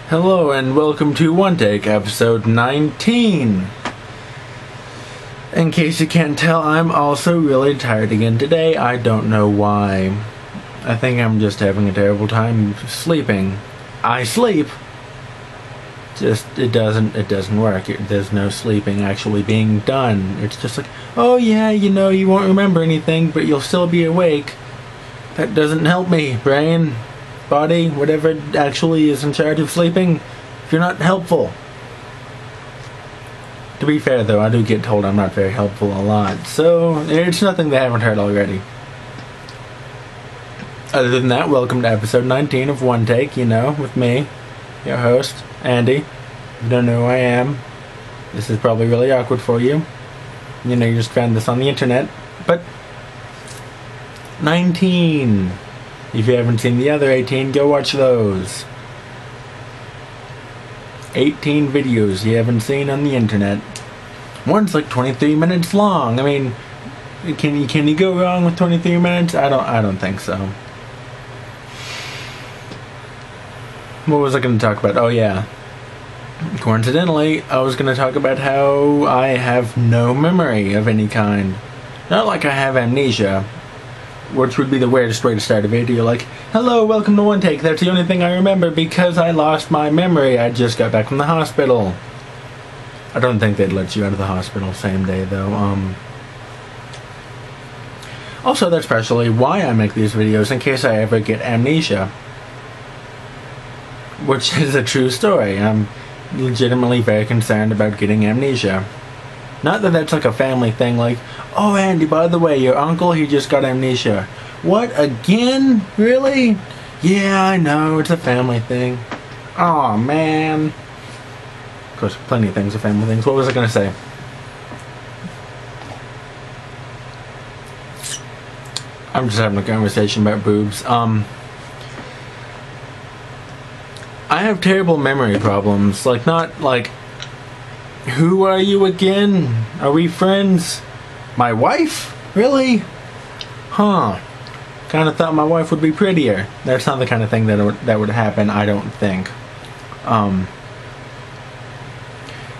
Hello and welcome to One Take, episode 19. In case you can't tell, I'm also really tired again today. I don't know why. I think I'm just having a terrible time sleeping. I sleep. Just, it doesn't work. There's no sleeping actually being done. It's just like, oh yeah, you know, you won't remember anything, but you'll still be awake. That doesn't help me, brain. Body, whatever actually is in charge of sleeping, if you're not helpful. To be fair though, I do get told I'm not very helpful a lot, so it's nothing they haven't heard already. Other than that, welcome to episode 19 of One Take, you know, with me, your host, Andy. If you don't know who I am, this is probably really awkward for you. You know, you just found this on the internet, but 19. If you haven't seen the other 18, go watch those. 18 videos you haven't seen on the internet. One's like 23 minutes long. I mean, can you go wrong with 23 minutes? I don't think so. What was I going to talk about? Oh yeah. Coincidentally, I was going to talk about how I have no memory of any kind. Not like I have amnesia, which would be the weirdest way to start a video, like, hello, welcome to One Take, that's the only thing I remember because I lost my memory, I just got back from the hospital. I don't think they'd let you out of the hospital same day, though. Also, that's partially why I make these videos, in case I ever get amnesia. Which is a true story. I'm legitimately very concerned about getting amnesia. Not that that's like a family thing, like, oh Andy, by the way, your uncle, he just got amnesia. What, again? Really? Yeah, I know, it's a family thing. Aw, man. Of course, plenty of things are family things. What was I gonna say? I'm just having a conversation about boobs. I have terrible memory problems. Like, not like, who are you again? Are we friends? My wife? Really? Huh. Kinda thought my wife would be prettier. That's not the kind of thing that would happen, I don't think.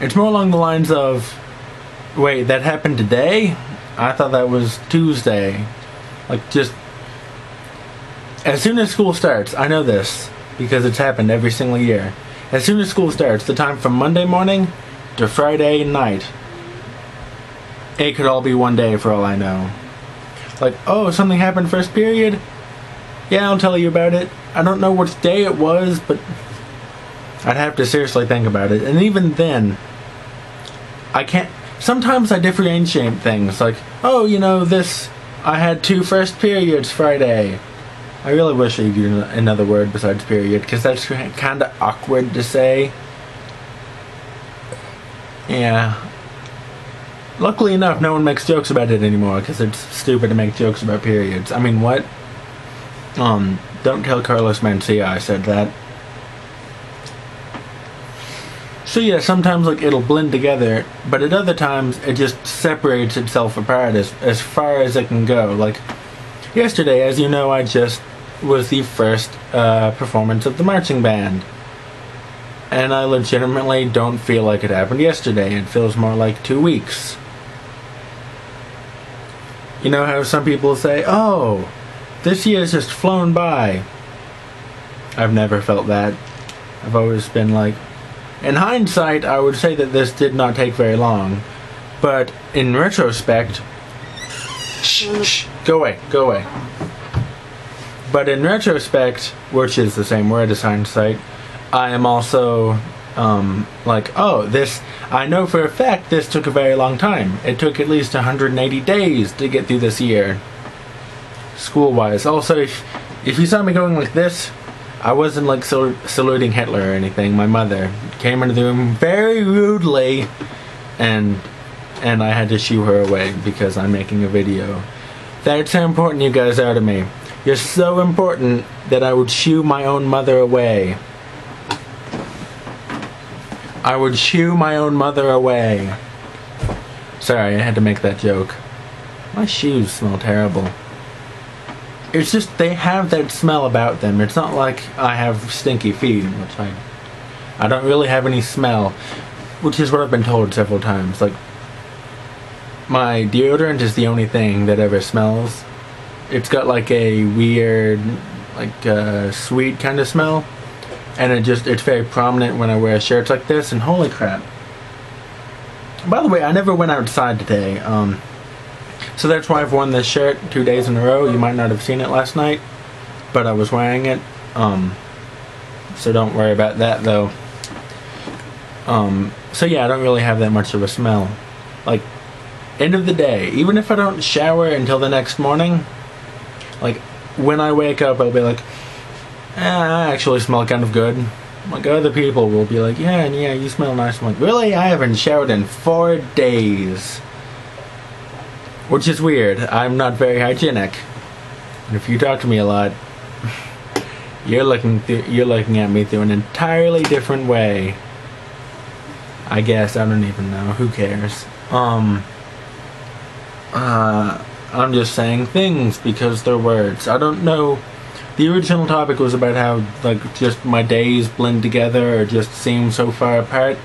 It's more along the lines of, wait, that happened today? I thought that was Tuesday. Like, just, as soon as school starts, I know this, because it's happened every single year. As soon as school starts, the time from Monday morning to Friday night, it could all be one day for all I know. Like, oh, something happened first period? Yeah, I'll tell you about it. I don't know which day it was, but I'd have to seriously think about it. And even then, I can't. Sometimes I differentiate things, like, oh, you know, this, I had 2 first periods Friday. I really wish I could use another word besides period, because that's kind of awkward to say. Yeah. Luckily enough, no one makes jokes about it anymore, because it's stupid to make jokes about periods. I mean, what? Don't tell Carlos Mencia I said that. So yeah, sometimes, like, it'll blend together, but at other times, it just separates itself apart as far as it can go. Like, yesterday, as you know, I just was the first performance of the marching band. And I legitimately don't feel like it happened yesterday. It feels more like 2 weeks. You know how some people say, oh, this year's just flown by. I've never felt that. I've always been like, in hindsight, I would say that this did not take very long. But in retrospect, shh, go away, go away. But in retrospect, which is the same word as hindsight, I am also, like, oh, this, I know for a fact this took a very long time. It took at least 180 days to get through this year, school-wise. Also, if you saw me going like this, I wasn't, like, saluting Hitler or anything. My mother came into the room very rudely, and I had to shoo her away because I'm making a video. That's how important you guys are to me. You're so important that I would shoo my own mother away. I would shoo my own mother away. Sorry, I had to make that joke. My shoes smell terrible. It's just, they have that smell about them. It's not like I have stinky feet, which I I don't really have any smell, which is what I've been told several times. Like, my deodorant is the only thing that ever smells. It's got like a weird, like sweet kind of smell, and it's very prominent when I wear shirts like this. And holy crap! By the way, I never went outside today, so that's why I've worn this shirt 2 days in a row. You might not have seen it last night, but I was wearing it. So don't worry about that though. So yeah, I don't really have that much of a smell. Like, end of the day, even if I don't shower until the next morning, like, when I wake up, I'll be like, I actually smell kind of good. Like, other people will be like, yeah, you smell nice. I'm like, really? I haven't showered in 4 days. Which is weird. I'm not very hygienic. And if you talk to me a lot, you're looking at me through an entirely different way. I guess, I don't even know. Who cares? I'm just saying things because they're words. I don't know. The original topic was about how, like, just my days blend together or just seem so far apart.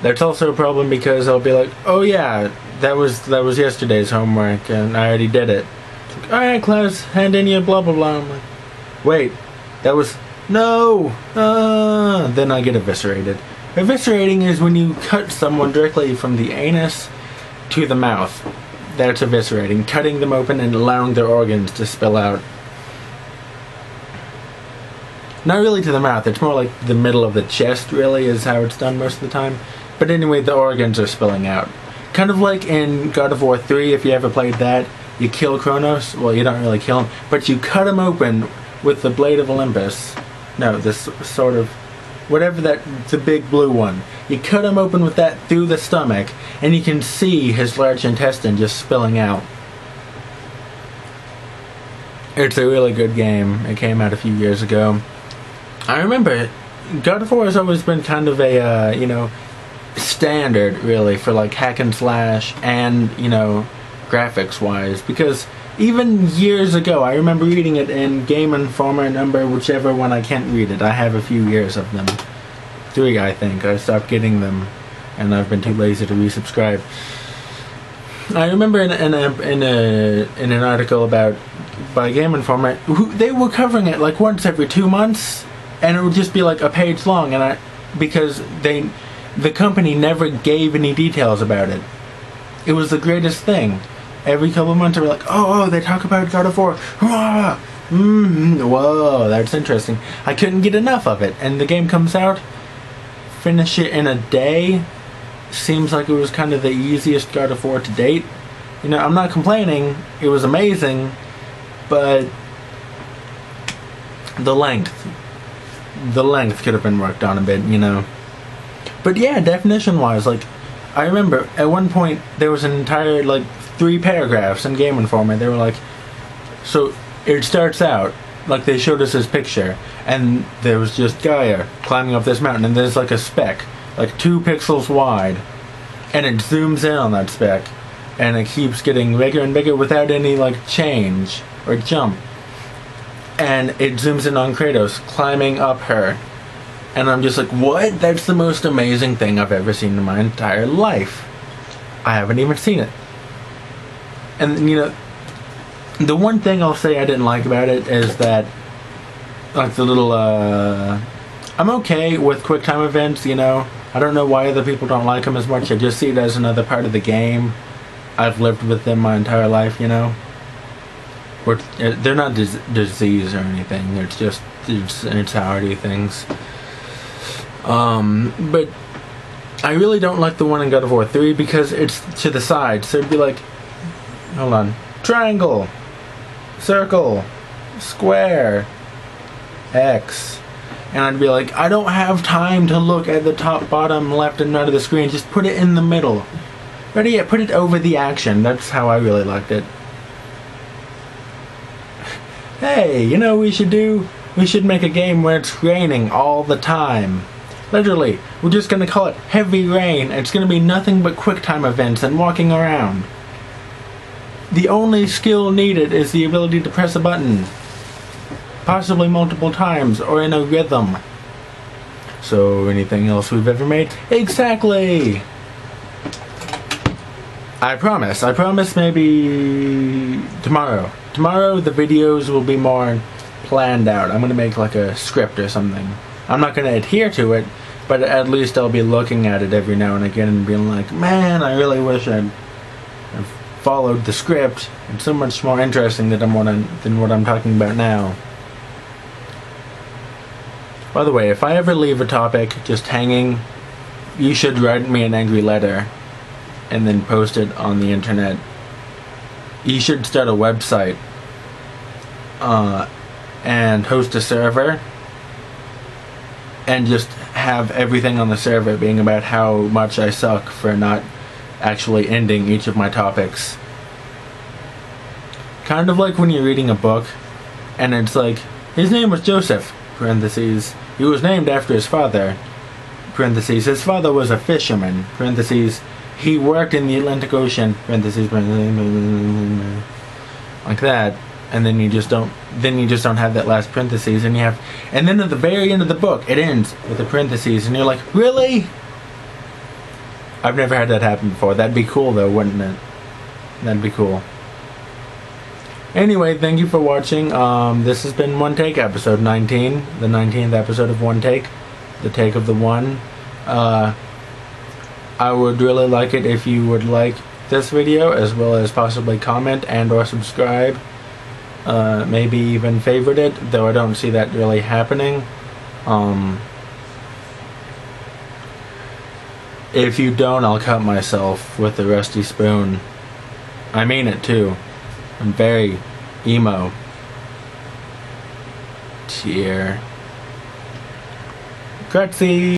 That's also a problem because I'll be like, oh yeah, that was yesterday's homework and I already did it. It's like, alright class, hand in your blah blah blah. I'm like, wait, that was, no! Then I get eviscerated. Eviscerating is when you cut someone directly from the anus to the mouth. That's eviscerating. Cutting them open and allowing their organs to spill out. Not really to the mouth, it's more like the middle of the chest, really, is how it's done most of the time. But anyway, the organs are spilling out. Kind of like in God of War 3, if you ever played that. You kill Kronos, well, you don't really kill him, but you cut him open with the Blade of Olympus. No, this sort of, whatever that, the big blue one. You cut him open with that through the stomach, and you can see his large intestine just spilling out. It's a really good game. It came out a few years ago. I remember God of War has always been kind of a, standard, really, for like hack and slash and, graphics wise, because even years ago, I remember reading it in Game Informer number, whichever one. I can't read it. I have a few years of them. 3, I think. I stopped getting them, and I've been too lazy to resubscribe. I remember in an article by Game Informer, they were covering it like once every 2 months, and it would just be like a page long, and because the company never gave any details about it. It was the greatest thing. Every couple of months, they were like, oh, they talk about God of War. Whoa, that's interesting. I couldn't get enough of it. And the game comes out, finish it in a day. Seems like it was kind of the easiest God of War to date. I'm not complaining. It was amazing. But the length could have been worked on a bit, But yeah, definition-wise, like, I remember at one point there was an entire, 3 paragraphs in Game Informer. They were like, so it starts out, like they showed us his picture, and there was just Gaia climbing up this mountain, and there's like a speck, like 2 pixels wide, and it zooms in on that speck, and it keeps getting bigger and bigger without any, change or jump. And it zooms in on Kratos climbing up her. And I'm just like, what? That's the most amazing thing I've ever seen in my entire life. I haven't even seen it. And, the one thing I'll say I didn't like about it is that, like, the little, I'm okay with QuickTime events, I don't know why other people don't like them as much. I just see it as another part of the game. I've lived with them my entire life, They're not disease or anything. It's just, it's how I do things. But I really don't like the one in God of War 3 because it's to the side. So it'd be like, hold on, triangle, circle, square, X. And I'd be like, I don't have time to look at the top, bottom, left, and right of the screen. Just put it in the middle. Better yet, put it over the action. That's how I really liked it. Hey, we should do? We should make a game where it's raining all the time. Literally, we're just gonna call it Heavy Rain. It's gonna be nothing but QuickTime events and walking around. The only skill needed is the ability to press a button. Possibly multiple times or in a rhythm. So anything else we've ever made? Exactly! I promise maybe tomorrow. Tomorrow the videos will be more planned out. I'm gonna make like a script or something. I'm not gonna adhere to it, but at least I'll be looking at it every now and again and being like, man, I really wish I'd followed the script. It's so much more interesting than what I'm talking about now. By the way, if I ever leave a topic just hanging, you should write me an angry letter and then post it on the internet. You should start a website and host a server and just have everything on the server being about how much I suck for not actually ending each of my topics. Kind of like when you're reading a book and it's like, his name was Joseph, parentheses, he was named after his father, parentheses, his father was a fisherman, parentheses, he worked in the Atlantic Ocean, parentheses, like that, and then you just don't have that last parentheses, and then at the very end of the book it ends with a parentheses, and you're like, really? I've never had that happen before. That'd be cool though, wouldn't it? That'd be cool. Anyway, thank you for watching. This has been One Take, episode 19, the 19th episode of One Take, the take of the one. I would really like it if you would like this video, as well as possibly comment and or subscribe. Maybe even favorite it, though I don't see that really happening. If you don't, I'll cut myself with a rusty spoon. I mean it too. I'm very emo. Cheer. Grazie.